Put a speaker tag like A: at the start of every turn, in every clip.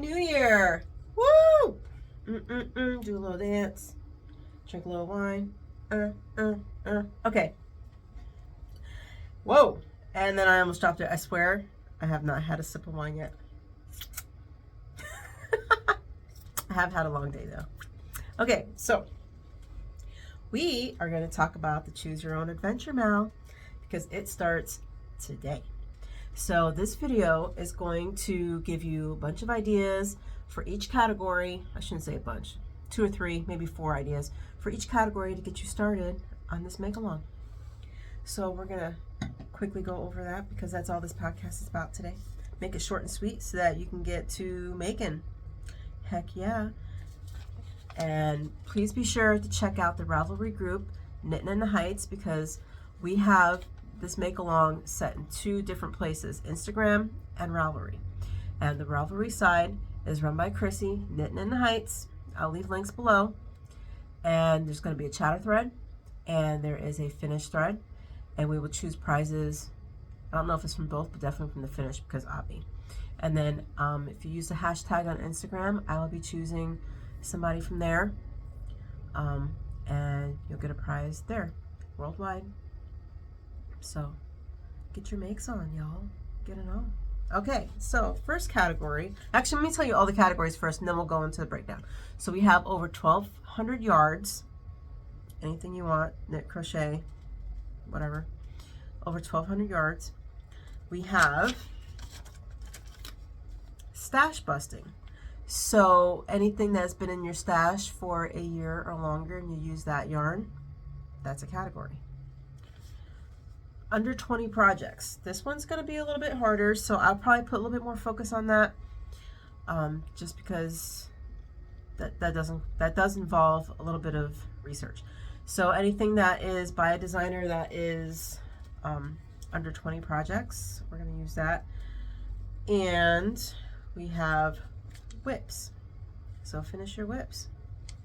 A: New Year. Woo! Do a little dance. Drink a little wine. Okay. Whoa. And then I almost dropped it. I swear I have not had a sip of wine yet. I have had a long day though. Okay, so we are going to talk about the Choose Your Own Adventure Mal because it starts today. So this video is going to give you a bunch of ideas for each category. I shouldn't say a bunch, 2 or 3, maybe 4 ideas for each category to get you started on this make along. So we're going to quickly go over that because that's all this podcast is about today. Make it short and sweet so that you can get to making. Heck yeah. And please be sure to check out the Ravelry group, Knittin in the Heights, because we have this make along set in 2 different places, Instagram and Ravelry. And the Ravelry side is run by Chrissy, Knittin in the Heights. I'll leave links below. And there's going to be a chatter thread, and there is a finish thread, and we will choose prizes. I don't know if it's from both, but definitely from the finish because Abby. And then if you use the hashtag on Instagram, I will be choosing somebody from there, and you'll get a prize there worldwide. So get your makes on, y'all. Get it on. Okay, so first category. Actually, let me tell you all the categories first, and then we'll go into the breakdown. So we have over 1,200 yards. Anything you want, knit, crochet, whatever. Over 1,200 yards. We have stash busting. So anything that's been in your stash for a year or longer and you use that yarn, that's a category. Under 20 projects. This one's going to be a little bit harder, so I'll probably put a little bit more focus on that, just because that does involve a little bit of research. So anything that is by a designer that is under 20 projects, we're going to use that. And we have whips. So finish your whips.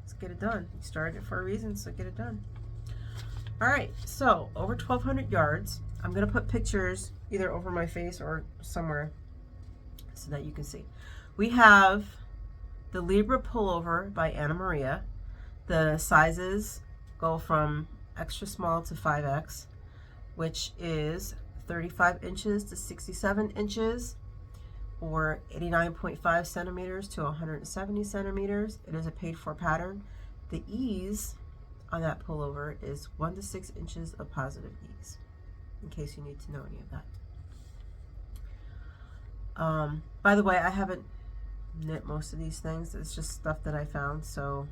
A: Let's get it done. You started it for a reason, so get it done. All right, so over 1,200 yards. I'm going to put pictures either over my face or somewhere so that you can see. We have the Libra Pullover by Anna Maria. The sizes go from extra small to 5X, which is 35 inches to 67 inches, or 89.5 centimeters to 170 centimeters. It is a paid for pattern. The ease on that pullover is 1 to 6 inches of positive ease, in case you need to know any of that. By the way, I haven't knit most of these things. It's just stuff that I found, so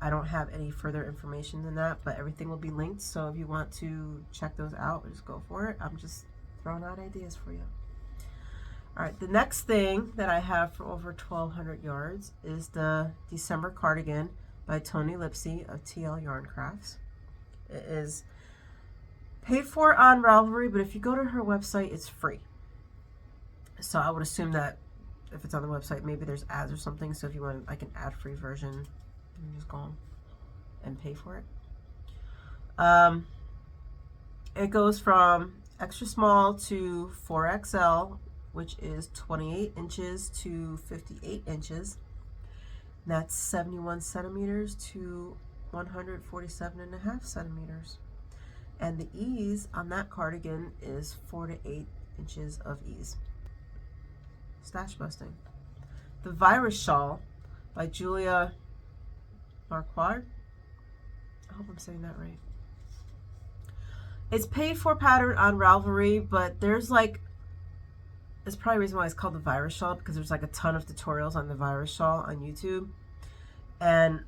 A: I don't have any further information than that, but everything will be linked, so if you want to check those out, just go for it. I'm just throwing out ideas for you. All right, the next thing that I have for over 1,200 yards is the December Cardigan by Toni Lipsey of TL Yarn Crafts. It is paid for on Ravelry, but if you go to her website, it's free. So I would assume that if it's on the website, maybe there's ads or something. So if you want like an ad-free version, you can just go and pay for it. It goes from extra small to 4XL, which is 28 inches to 58 inches. That's 71 centimeters to 147.5 centimeters. And the ease on that cardigan is 4 to 8 inches of ease. Stash busting. The Virustuch by Julia Marquardt. I hope I'm saying that right. It's paid for pattern on Ravelry, but there's like, it's probably the reason why it's called the Virustuch, because there's like a ton of tutorials on the Virustuch on YouTube. And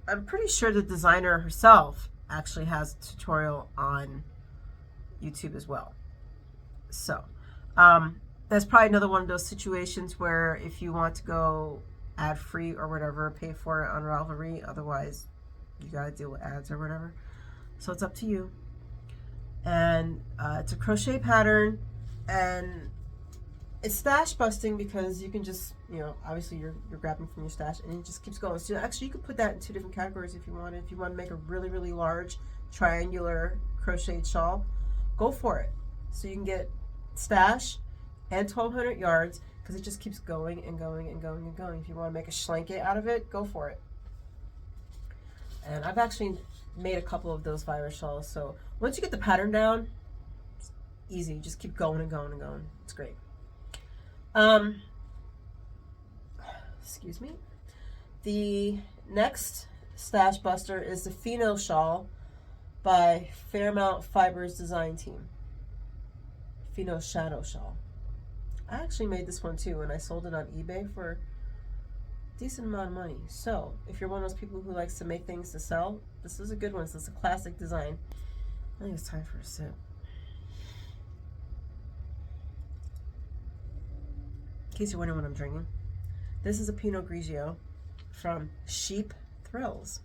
A: I'm pretty sure the designer herself actually has a tutorial on YouTube as well. So that's probably another one of those situations where if you want to go ad free or whatever, pay for it on Ravelry. Otherwise, you got to deal with ads or whatever. So it's up to you. And it's a crochet pattern, and it's stash busting because you can just, you know, obviously you're grabbing from your stash and it just keeps going. So actually you could put that in 2 different categories if you wanted. If you want to make a really, really large triangular crocheted shawl, go for it. So you can get stash and 1,200 yards. because it just keeps going and going and going and going. If you want to make a blanket out of it, go for it. And I've actually made a couple of those virus shawls. So once you get the pattern down, it's easy. Just keep going and going and going. It's great. Excuse me. The next stash buster is the Fino shawl by Fairmount Fibers Design Team. Fino Shadow Shawl. I actually made this one too, and I sold it on eBay for a decent amount of money. So if you're one of those people who likes to make things to sell, this is a good one. This is a classic design. I think it's time for a sip. In case you're wondering what I'm drinking, this is a Pinot Grigio from Sheep Thrills.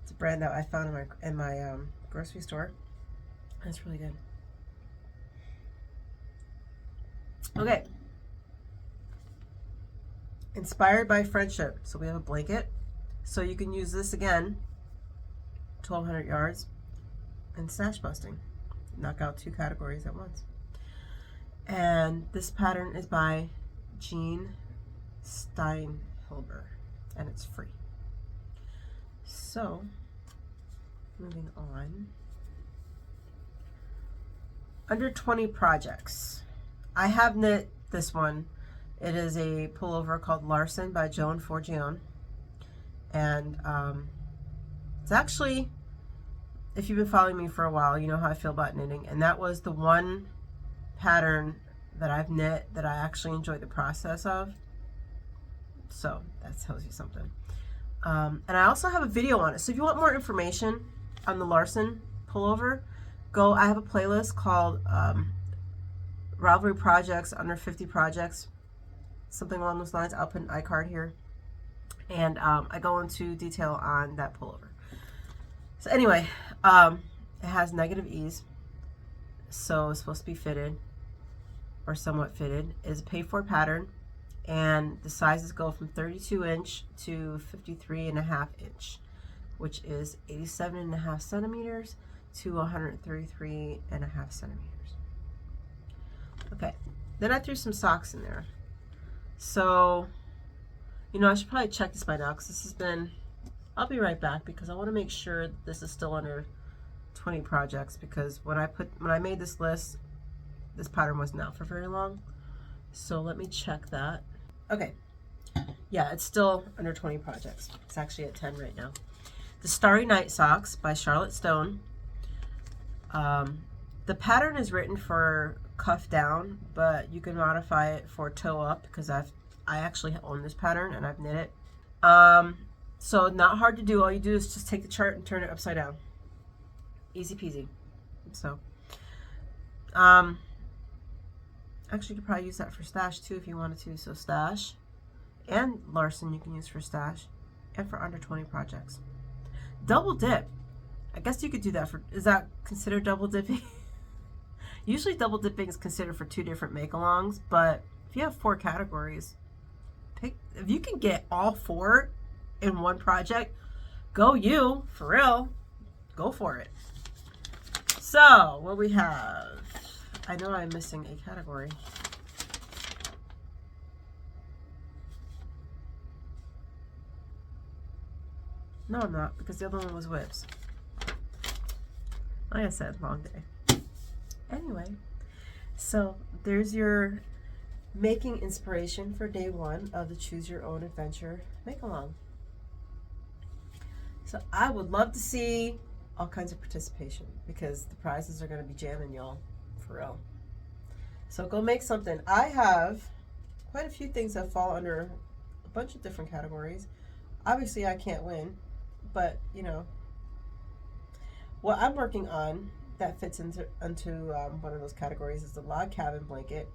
A: It's a brand that I found in my grocery store. And it's really good. Okay. Inspired by friendship. So we have a blanket. So you can use this again, 1,200 yards, and stash busting. Knock out 2 categories at once. And this pattern is by Jeanne Steinhilber, and it's free. So, moving on. Under 20 projects. I have knit this one. It is a pullover called Larson by Joan Forgione. And it's actually, if you've been following me for a while, you know how I feel about knitting. And that was the one pattern that I've knit that I actually enjoyed the process of. So that tells you something. And I also have a video on it. So if you want more information on the Larson pullover, I have a playlist called Ravelry projects, under 50 projects, something along those lines. I'll put an iCard here. And I go into detail on that pullover. So anyway, it has negative ease. So it's supposed to be fitted, or somewhat fitted. It's a paid-for pattern. And the sizes go from 32 inch to 53.5 inch, which is 87.5 centimeters to 133.5 centimeters. Okay, then I threw some socks in there. So, you know, I should probably check this by now because this has been, I'll be right back because I want to make sure that this is still under 20 projects, because when I made this list, this pattern wasn't out for very long. So let me check that. Okay, yeah, it's still under 20 projects. It's actually at 10 right now. The Starry Night socks by Charlotte Stone. The pattern is written for cuff down, but you can modify it for toe up, because I actually own this pattern and I've knit it. So not hard to do. All you do is just take the chart and turn it upside down. Easy peasy. So, actually, you could probably use that for stash too if you wanted to. So stash and Larson you can use for stash and for under 20 projects. Double dip. I guess you could do that for, is that considered double dipping? Usually double dipping is considered for 2 different make-alongs, but if you have 4 categories, if you can get all 4 in one project, go you, for real. Go for it. So, what we have, I know I'm missing a category. No, I'm not, because the other one was whips. Like I said, long day. Anyway, so there's your making inspiration for day 1 of the Choose Your Own Adventure make-along. So I would love to see all kinds of participation, because the prizes are going to be jamming, y'all, for real. So go make something. I have quite a few things that fall under a bunch of different categories. Obviously, I can't win, but you know, what I'm working on that fits into one of those categories is the log cabin blanket.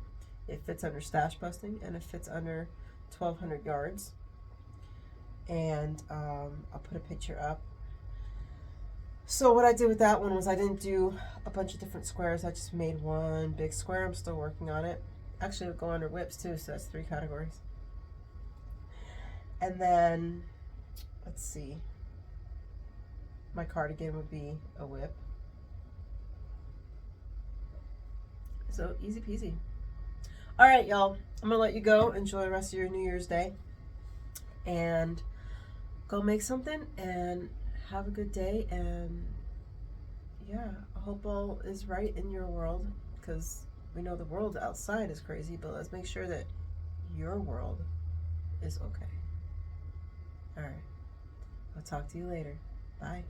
A: It fits under stash busting, and it fits under 1,200 yards. And I'll put a picture up. So what I did with that one was I didn't do a bunch of different squares. I just made one big square. I'm still working on it. Actually, it'll go under whips too, so that's 3 categories. And then, let's see. My cardigan would be a whip. So easy peasy. All right, y'all. I'm going to let you go. Enjoy the rest of your New Year's Day. And go make something and have a good day. And yeah, I hope all is right in your world, because we know the world outside is crazy, but let's make sure that your world is okay. All right. I'll talk to you later. Bye.